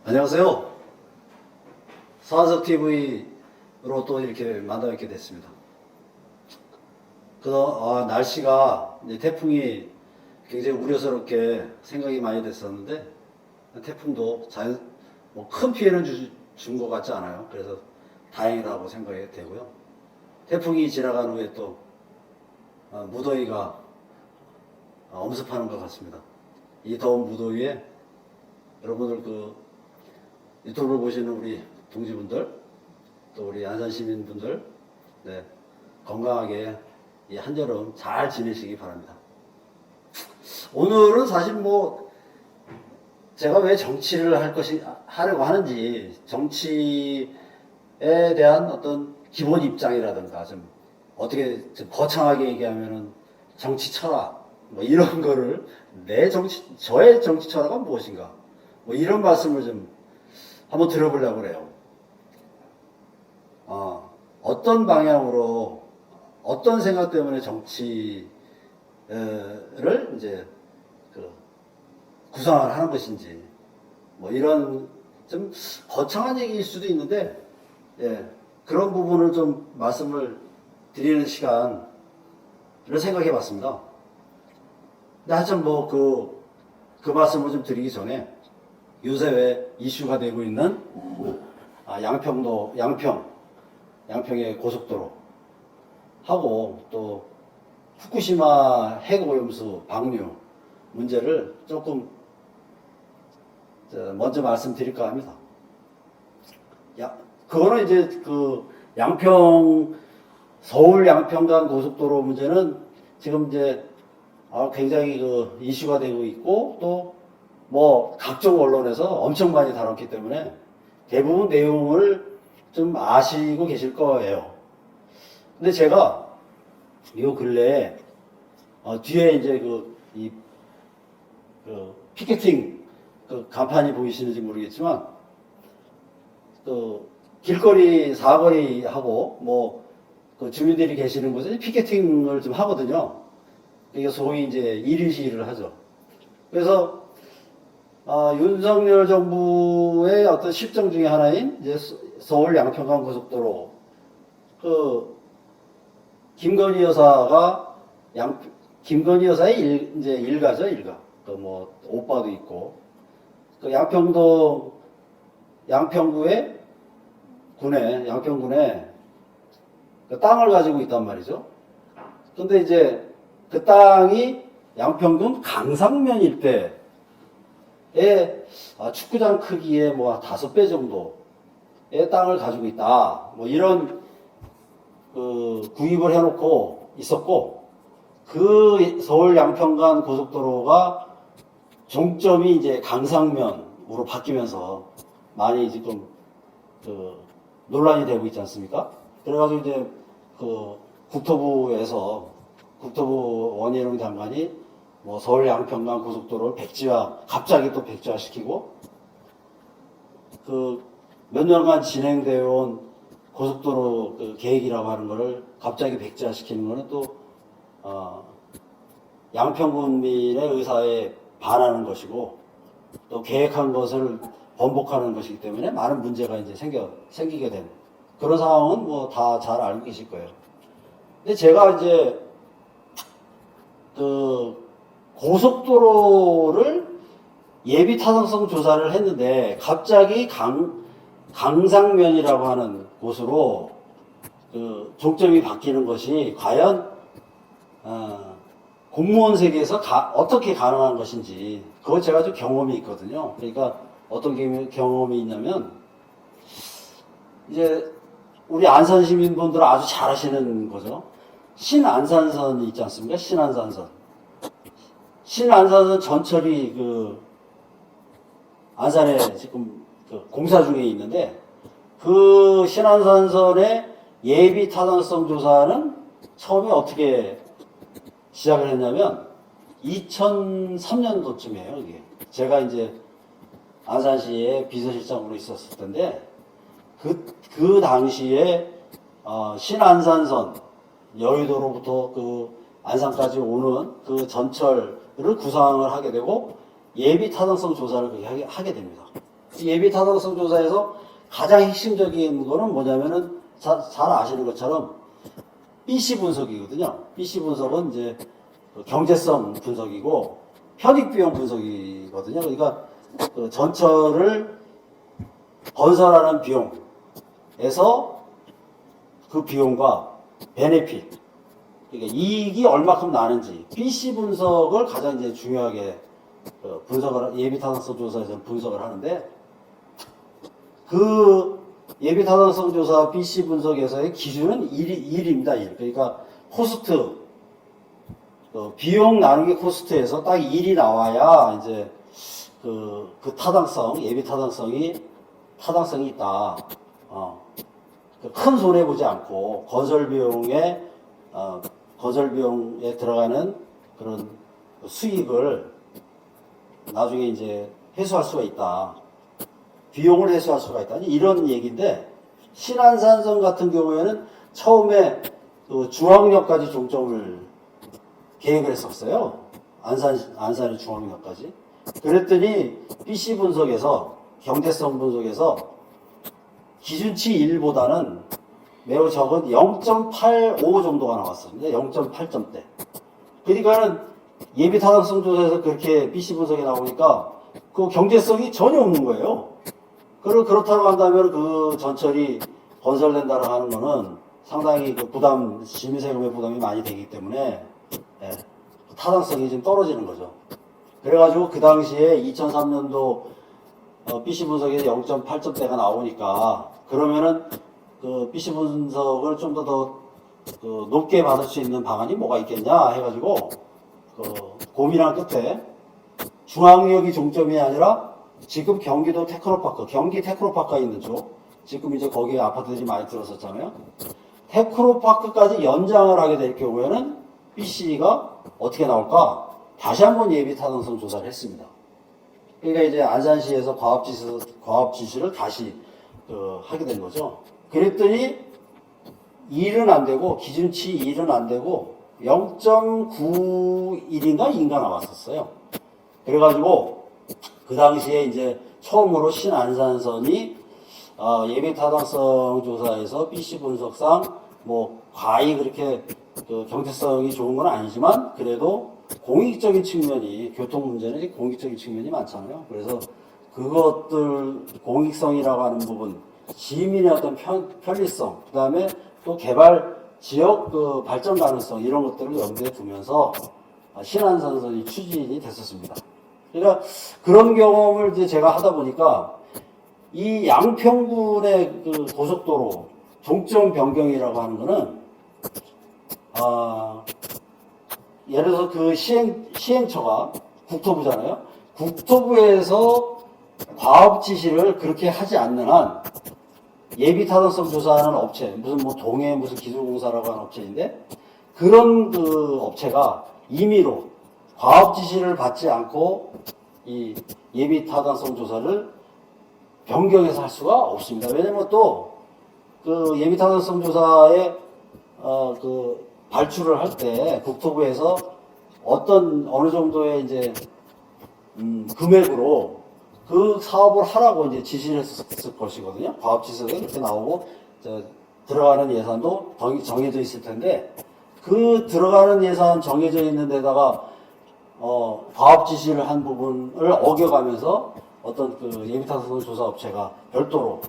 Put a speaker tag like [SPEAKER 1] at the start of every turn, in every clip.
[SPEAKER 1] 안녕하세요. 서한석TV로 또 이렇게 만나 뵙게 됐습니다. 날씨가 이제 태풍이 굉장히 우려스럽게 생각이 많이 됐었는데, 태풍도 뭐 큰 피해는 준 것 같지 않아요. 그래서 다행이라고 생각이 되고요. 태풍이 지나간 후에 또 무더위가 엄습하는 것 같습니다. 이 더운 무더위에 여러분들 유튜브를 보시는 우리 동지분들, 또 우리 안산 시민분들, 네, 건강하게 이 한여름 잘 지내시기 바랍니다. 오늘은 사실 제가 왜 정치를 하려고 하는지, 정치에 대한 어떤 기본 입장이라든가, 어떻게 좀 거창하게 얘기하면은 정치 철학, 이런 거를, 저의 정치 철학은 무엇인가, 이런 말씀을 좀 한번 들어보려고 그래요. 어떤 방향으로, 어떤 생각 때문에 정치를 이제 구상을 하는 것인지, 이런 좀 거창한 얘기일 수도 있는데, 예, 그런 부분을 좀 말씀을 드리는 시간을 생각해 봤습니다. 근데 하여튼 그 말씀을 좀 드리기 전에, 요새 왜 이슈가 되고 있는 양평의 고속도로 하고 또 후쿠시마 핵오염수 방류 문제를 조금 먼저 말씀드릴까 합니다. 그거는 이제 서울 양평간 고속도로 문제는 지금 이제 굉장히 이슈가 되고 있고, 또 각종 언론에서 엄청 많이 다뤘기 때문에 대부분 내용을 좀 아시고 계실 거예요. 근데 제가 요 근래에 뒤에 이제 피켓팅 간판이 보이시는지 모르겠지만, 길거리 사거리 하고 주민들이 계시는 곳에 피켓팅을 좀 하거든요. 이게 소위 이제 1인 시위를 하죠. 그래서 윤석열 정부의 어떤 실정 중에 하나인 이제 서울 양평간 고속도로, 김건희 여사의 이제 일가죠, 일가. 오빠도 있고, 양평군에 땅을 가지고 있단 말이죠. 근데 이제 그 땅이 양평군 강상면 일대에 축구장 크기의 5배 정도의 땅을 가지고 있다. 이런 구입을 해놓고 있었고, 그 서울 양평간 고속도로가 종점이 이제 강상면으로 바뀌면서 많이 지금 논란이 되고 있지 않습니까? 그래가지고 이제 국토부 원희룡 장관이 서울 양평간 고속도로를 갑자기 또 백지화시키고, 몇 년간 진행되어 온 고속도로 계획이라고 하는 거를 갑자기 백지화시키는 거는 또, 양평군민의 의사에 반하는 것이고, 또 계획한 것을 번복하는 것이기 때문에 많은 문제가 이제 생기게 된 그런 상황은 다 잘 알고 계실 거예요. 근데 제가 이제 고속도로를 예비 타당성 조사를 했는데, 갑자기 강상면이라고 하는 곳으로 종점이 바뀌는 것이 과연 공무원 세계에서 어떻게 가능한 것인지, 그거 제가 좀 경험이 있거든요. 그러니까 어떤 경험이 있냐면, 이제 우리 안산 시민분들은 아주 잘 아시는 거죠. 신안산선이 있지 않습니까? 신안산선 전철이 안산에 지금 공사 중에 있는데, 그 신안산선의 예비 타당성 조사는 처음에 어떻게 시작을 했냐면 2003년도쯤이에요. 이게 제가 이제 안산시에 비서실장으로 있었을 텐데, 그 당시에 신안산선, 여의도로부터 안산까지 오는 그 전철을 구상을 하게 되고 예비 타당성 조사를 하게 됩니다. 예비 타당성 조사에서 가장 핵심적인 거는 뭐냐면은 잘 아시는 것처럼 BC 분석이거든요. BC 분석은 이제 경제성 분석이고 편익 비용 분석이거든요. 그러니까 그 전철을 건설하는 비용에서 그 비용과 베네핏, 그러니까 이익이 얼마큼 나는지 BC 분석을 가장 이제 중요하게 분석을 예비 타당성 조사에서 분석을 하는데 그 예비 타당성 조사 BC 분석에서의 기준은 1입니다. 1. 그러니까 코스트 비용 나누기 코스트에서 딱 1이 나와야 이제 그 타당성 예비 타당성이 있다. 큰 손해 보지 않고 건설 비용에 들어가는 그런 수익을 나중에 이제 회수할 수가 있다. 비용을 회수할 수가 있다. 이런 얘기인데 신안산선 같은 경우에는 처음에 그 중앙역까지 종점을 계획을 했었어요. 안산의 중앙역까지. 그랬더니 BC 분석에서 경제성 분석에서 기준치 1보다는 매우 적은 0.85 정도가 나왔습니다. 0.8점대. 그러니까는 예비 타당성 조사에서 그렇게 BC 분석이 나오니까 그 경제성이 전혀 없는 거예요. 그렇다고 한다면 그 전철이 건설된다고 하는 거는 상당히 그 시민세금의 부담이 많이 되기 때문에 타당성이 좀 떨어지는 거죠. 그래가지고 그 당시에 2003년도 BC 분석에서 0.8점대가 나오니까 그러면은 그 BC 분석을 좀 더 높게 받을 수 있는 방안이 뭐가 있겠냐 해가지고 고민한 끝에 중앙역이 종점이 아니라 지금 경기도 테크노파크, 경기 테크노파크가 있는 쪽, 지금 이제 거기에 아파트들이 많이 들어섰잖아요. 테크노파크까지 연장을 하게 될 경우에는 BC가 어떻게 나올까? 다시 한번 예비 타당성 조사를 했습니다. 그러니까 이제 안산시에서 과업 지시를 다시 하게 된 거죠. 그랬더니 1은 안 되고 기준치 1은 안 되고 0.91인가 2인가 나왔었어요. 그래가지고 그 당시에 이제 처음으로 신안산선이 예비 타당성 조사에서 BC 분석상 뭐 과히 그렇게 경제성이 좋은 건 아니지만 그래도 공익적인 측면이 교통 문제는 공익적인 측면이 많잖아요. 그래서 그것들 공익성이라고 하는 부분, 시민의 어떤 편리성, 그 다음에 또 개발 지역 발전 가능성 이런 것들을 염두에 두면서 신안산선이 추진이 됐었습니다. 그러니까 그런 경험을 이제 제가 하다 보니까 이 양평군의 그 고속도로 종점 변경이라고 하는 거는 예를 들어서 그 시행처가 국토부잖아요. 국토부에서 과업 지시를 그렇게 하지 않는 한 예비 타당성 조사하는 업체, 무슨 뭐 동해 무슨 기술공사라고 하는 업체인데 그런 그 업체가 임의로 과업 지시를 받지 않고 이 예비 타당성 조사를 변경해서 할 수가 없습니다. 왜냐면 또 그 예비 타당성 조사에 그 발출을 할 때 국토부에서 어느 정도의 이제 금액으로 그 사업을 하라고 이제 지시를 했을 것이거든요. 과업 지시가 이렇게 나오고 들어가는 예산도 정해져 있을 텐데 그 들어가는 예산 정해져 있는 데다가 과업 지시를 한 부분을 어겨가면서 어떤 그 예비타당성 조사 업체가 별도로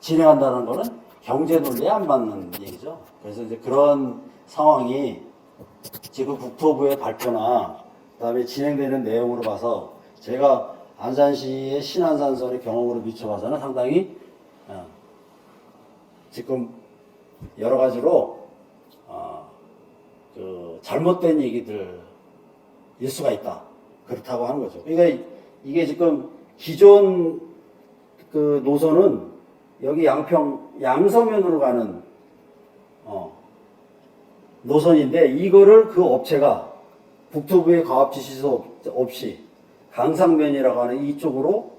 [SPEAKER 1] 진행한다는 거는 경제 논리에 안 맞는 얘기죠. 그래서 이제 그런 상황이 지금 국토부의 발표나 그다음에 진행되는 내용으로 봐서 제가 안산시의 신안산선의 경험으로 비춰봐서는 상당히 지금 여러 가지로 그 잘못된 얘기들일 수가 있다. 그렇다고 하는 거죠. 그러니까 이게 지금 기존 그 노선은 여기 양서면으로 가는 노선인데 이거를 그 업체가 국토부의 과업 지시서 없이 강상면이라고 하는 이쪽으로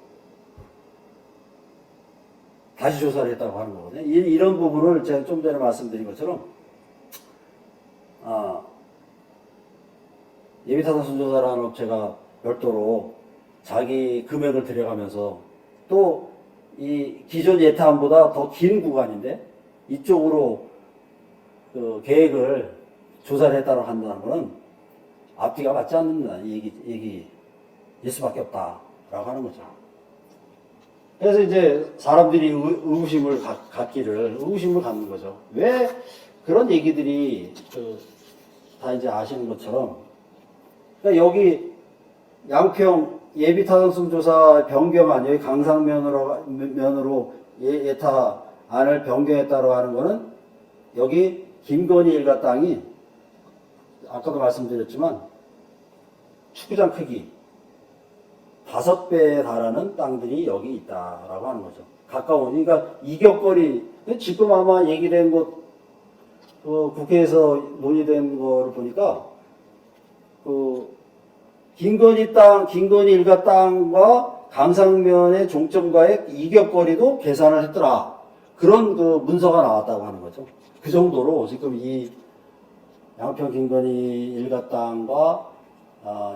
[SPEAKER 1] 다시 조사를 했다고 하는 거거든요. 이런 부분을 제가 좀 전에 말씀드린 것처럼 예비타당성 조사라는 업체가 별도로 자기 금액을 들여가면서 또 이 기존 예타안보다 더 긴 구간인데 이쪽으로 그 계획을 조사를 했다고 한다는 것은 앞뒤가 맞지 않는다 얘기일 수밖에 없다라고 하는 거죠. 그래서 이제 사람들이 의구심을 갖는 거죠. 왜 그런 얘기들이 다 이제 아시는 것처럼, 그러니까 여기 양평 예비타당성 조사 변경안, 여기 강상면으로 예타안을 변경했다고 하는 거는 여기 김건희 일가 땅이 아까도 말씀드렸지만 축구장 크기 5배에 달하는 땅들이 여기 있다라고 하는 거죠. 가까운, 그러니까 이격거리, 지금 아마 얘기된 것, 국회에서 논의된 거를 보니까, 김건희 일가 땅과 강상면의 종점과의 이격거리도 계산을 했더라. 그런 문서가 나왔다고 하는 거죠. 그 정도로 지금 이 양평 김건희 일가 땅과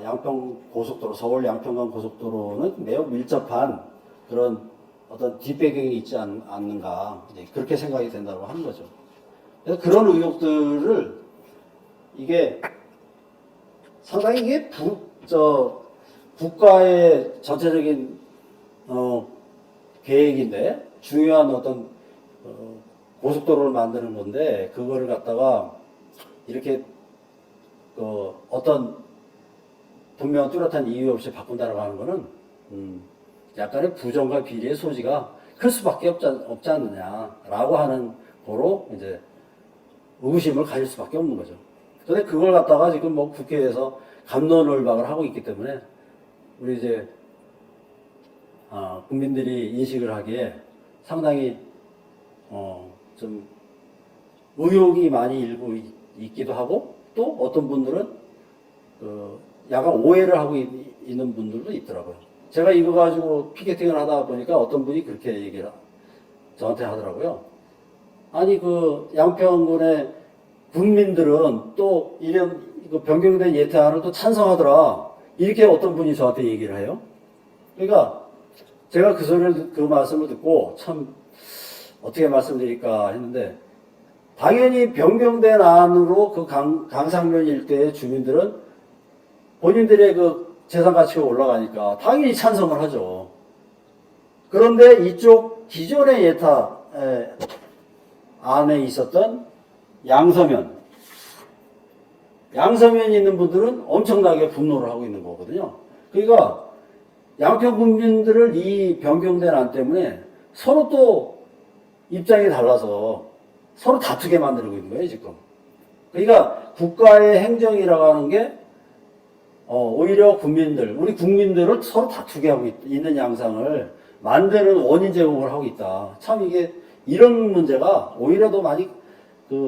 [SPEAKER 1] 양평 고속도로, 서울 양평간 고속도로는 매우 밀접한 그런 어떤 뒷배경이 있지 않는가, 그렇게 생각이 된다고 하는 거죠. 그래서 그런 의혹들을, 이게 상당히 이게 국가의 전체적인 계획인데, 중요한 어떤 고속도로를 만드는 건데, 그거를 갖다가 이렇게 어떤 분명한 뚜렷한 이유 없이 바꾼다라고 하는 거는 약간의 부정과 비리의 소지가 클 수밖에 없지 않느냐라고 하는 거로 이제 의구심을 가질 수밖에 없는 거죠. 근데 그걸 갖다가 지금 뭐 국회에서 갑론을박을 하고 있기 때문에 우리 이제 국민들이 인식을 하기에 상당히 좀 의혹이 많이 일고 있기도 하고, 또 어떤 분들은 약간 오해를 하고 있는 분들도 있더라고요. 제가 이거 가지고 피켓팅을 하다 보니까 어떤 분이 그렇게 얘기를 저한테 하더라고요. 아니, 양평군의 국민들은 또 이런 변경된 예타안을 또 찬성하더라. 이렇게 어떤 분이 저한테 얘기를 해요. 그러니까 제가 그 말씀을 듣고 참 어떻게 말씀드릴까 했는데, 당연히 변경된 안으로 강상면 일대의 주민들은 본인들의 재산 가치가 올라가니까 당연히 찬성을 하죠. 그런데 이쪽 기존의 예타 안에 있었던 양서면에 있는 분들은 엄청나게 분노를 하고 있는 거거든요. 그러니까 양평 국민들을 이 변경된 안 때문에 서로 또 입장이 달라서 서로 다투게 만들고 있는 거예요, 지금. 그러니까 국가의 행정이라고 하는 게 오히려 우리 국민들을 서로 다투게 하고 있는 양상을 만드는 원인 제공을 하고 있다. 참 이게 이런 문제가 오히려 더 많이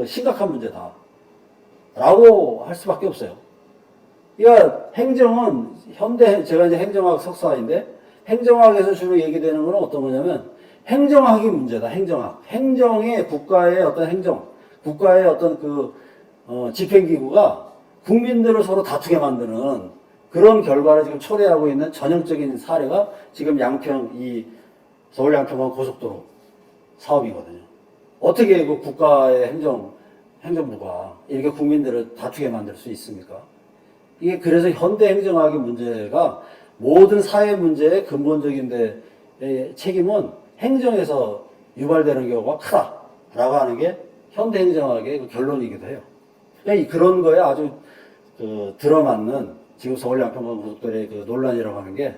[SPEAKER 1] 심각한 문제다. 라고 할 수밖에 없어요. 그러니까 행정은 제가 이제 행정학 석사인데, 행정학에서 주로 얘기되는 건 어떤 거냐면 행정학이 문제다. 행정의 국가의 어떤 국가의 어떤 집행기구가 국민들을 서로 다투게 만드는 그런 결과를 지금 초래하고 있는 전형적인 사례가 지금 서울 양평간 고속도로 사업이거든요. 어떻게 국가의 행정부가 이렇게 국민들을 다투게 만들 수 있습니까? 이게 그래서 현대 행정학의 문제가 모든 사회 문제의 근본적인 데의 책임은 행정에서 유발되는 경우가 크다라고 하는 게 현대 행정학의 결론이기도 해요. 그러니까 그런 거에 아주 들어맞는 지금 서울 양평간 고속도로의 논란이라고 하는 게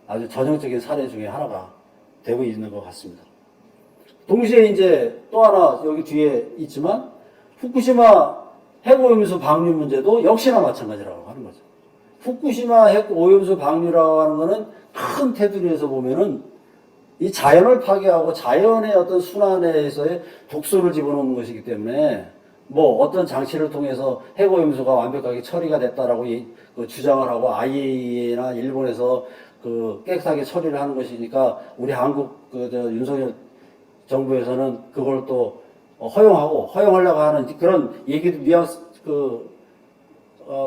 [SPEAKER 1] 아주 전형적인 사례 중에 하나가 되고 있는 것 같습니다. 동시에 이제 또 하나 여기 뒤에 있지만 후쿠시마 핵오염수 방류 문제도 역시나 마찬가지라고 하는 거죠. 후쿠시마 핵오염수 방류라고 하는 거는 큰 테두리에서 보면은 이 자연을 파괴하고 자연의 어떤 순환에서의 독소를 집어넣는 것이기 때문에 뭐 어떤 장치를 통해서 핵오염수가 완벽하게 처리가 됐다라고 주장을 하고 IAEA나 일본에서 깨끗하게 처리를 하는 것이니까 우리 한국 윤석열 정부에서는 그걸 또 허용하려고 하는 그런 얘기도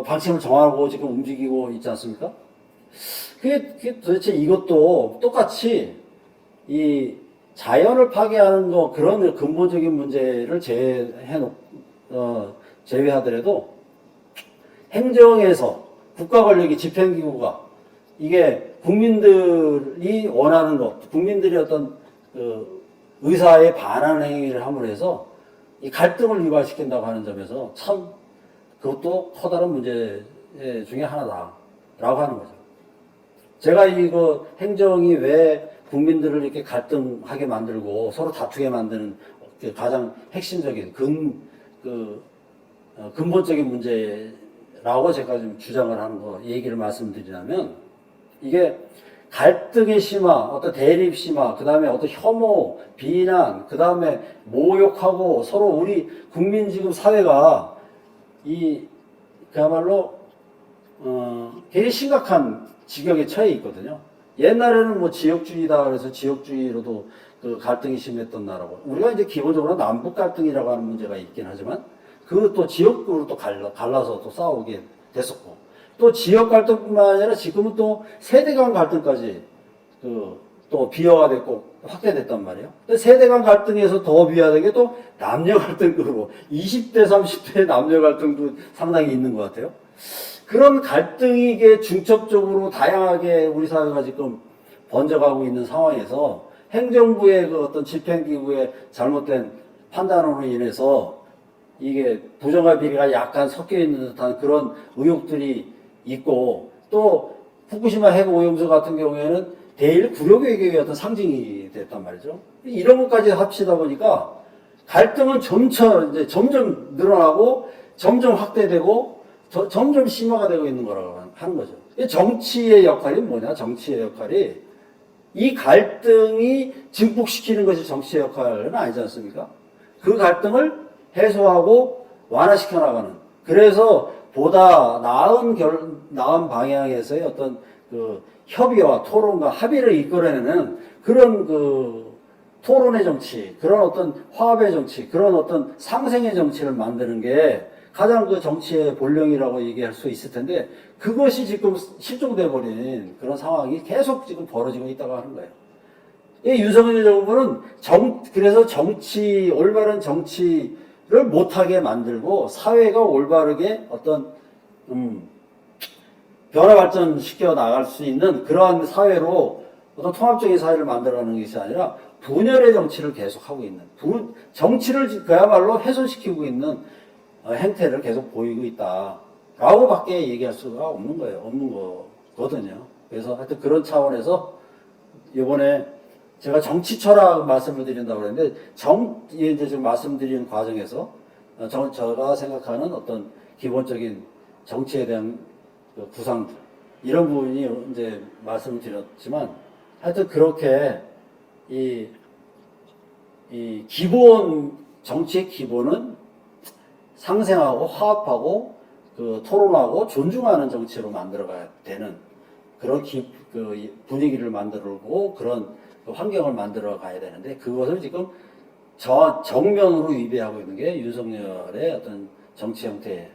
[SPEAKER 1] 방침을 정하고 지금 움직이고 있지 않습니까? 그게 도대체 이것도 똑같이 이 자연을 파괴하는 거 그런 근본적인 문제를 제외하더라도 행정에서 국가 권력이 집행기구가 이게 국민들이 원하는 것, 국민들이 어떤 그 의사에 반하는 행위를 함으로 해서 이 갈등을 유발시킨다고 하는 점에서 참 그것도 커다란 문제 중에 하나다라고 하는 거죠. 제가 이거 행정이 왜 국민들을 이렇게 갈등하게 만들고 서로 다투게 만드는 그 가장 핵심적인 근본적인 문제라고 제가 좀 주장을 하는 거 얘기를 말씀드리자면 이게 갈등의 심화, 어떤 대립 심화, 그 다음에 어떤 혐오, 비난, 그 다음에 모욕하고 서로 우리 국민 지금 사회가 그야말로 굉장히 심각한 지경에 처해 있거든요. 옛날에는 뭐 지역주의다 그래서 지역주의로도 그 갈등이 심했던 나라고. 우리가 이제 기본적으로 남북 갈등이라고 하는 문제가 있긴 하지만 그것도 지역으로 또 갈라서 또 싸우게 됐었고 또 지역 갈등뿐만 아니라 지금은 또 세대 간 갈등까지 또 비화가 됐고 확대됐단 말이에요. 세대 간 갈등에서 더 비화된 게 또 남녀 갈등으로 20대, 30대 남녀 갈등도 상당히 있는 것 같아요. 그런 갈등이 이게 중첩적으로 다양하게 우리 사회가 지금 번져가고 있는 상황에서 행정부의 그 어떤 집행기구의 잘못된 판단으로 인해서 이게 부정과 비리가 약간 섞여 있는 듯한 그런 의혹들이 있고 또 후쿠시마 핵 오염수 같은 경우에는 대일 구력외교의 어떤 상징이 됐단 말이죠. 이런 것까지 합치다 보니까 갈등은 점점 늘어나고 점점 확대되고 점점 심화가 되고 있는 거라고 하는 거죠. 정치의 역할이 뭐냐? 정치의 역할이 이 갈등이 증폭시키는 것이 정치의 역할은 아니지 않습니까? 그 갈등을 해소하고 완화시켜 나가는. 그래서 보다 나은 방향에서의 어떤 그 협의와 토론과 합의를 이끌어내는 그런 토론의 정치, 그런 어떤 화합의 정치, 그런 어떤 상생의 정치를 만드는 게 가장 그 정치의 본령이라고 얘기할 수 있을 텐데 그것이 지금 실종돼 버린 그런 상황이 계속 지금 벌어지고 있다고 하는 거예요. 이 윤석열 정부는 그래서 올바른 정치를 못하게 만들고 사회가 올바르게 어떤 변화 발전시켜 나갈 수 있는 그러한 사회로 어떤 통합적인 사회를 만들어가는 것이 아니라 분열의 정치를 계속하고 있는 정치를 그야말로 훼손시키고 있는 행태를 계속 보이고 있다라고 밖에 얘기할 수가 없는 거예요. 없는 거거든요. 그래서 하여튼 그런 차원에서 이번에 제가 정치 철학 말씀을 드린다고 그랬는데 이제 지금 말씀드리는 과정에서 제가 생각하는 어떤 기본적인 정치에 대한 구상들 이런 부분이 이제 말씀을 드렸지만 하여튼 그렇게 이 정치의 기본은 상생하고 화합하고 토론하고 존중하는 정치로 만들어가야 되는 그런 분위기를 만들고 그런 환경을 만들어 가야 되는데 그것을 지금 정면으로 위배하고 있는 게 윤석열의 어떤 정치 형태,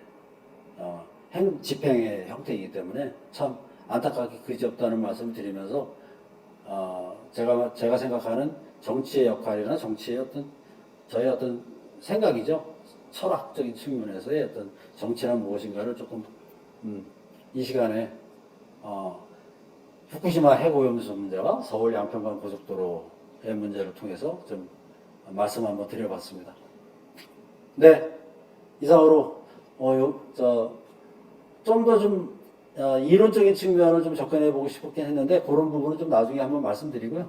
[SPEAKER 1] 집행의 형태이기 때문에 참 안타깝게 그지없다는 말씀을 드리면서 제가 생각하는 정치의 역할이나 정치의 저의 어떤 생각이죠. 철학적인 측면에서의 어떤 정치란 무엇인가를 조금 이 시간에 후쿠시마 핵오염수 문제와 서울 양평간 고속도로의 문제를 통해서 좀 말씀 한번 드려봤습니다. 네, 이상으로 좀 더 이론적인 측면을 좀 접근해 보고 싶었긴 했는데 그런 부분은 좀 나중에 한번 말씀드리고요.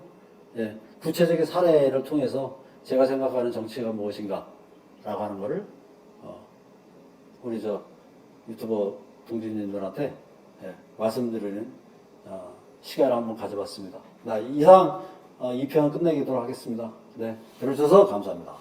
[SPEAKER 1] 예, 구체적인 사례를 통해서 제가 생각하는 정치가 무엇인가 라고 하는 거를 우리 유튜버 동지님들한테 말씀드리는 시간을 한번 가져봤습니다. 이상 2편 끝내도록 하겠습니다. 네, 들어주셔서 감사합니다.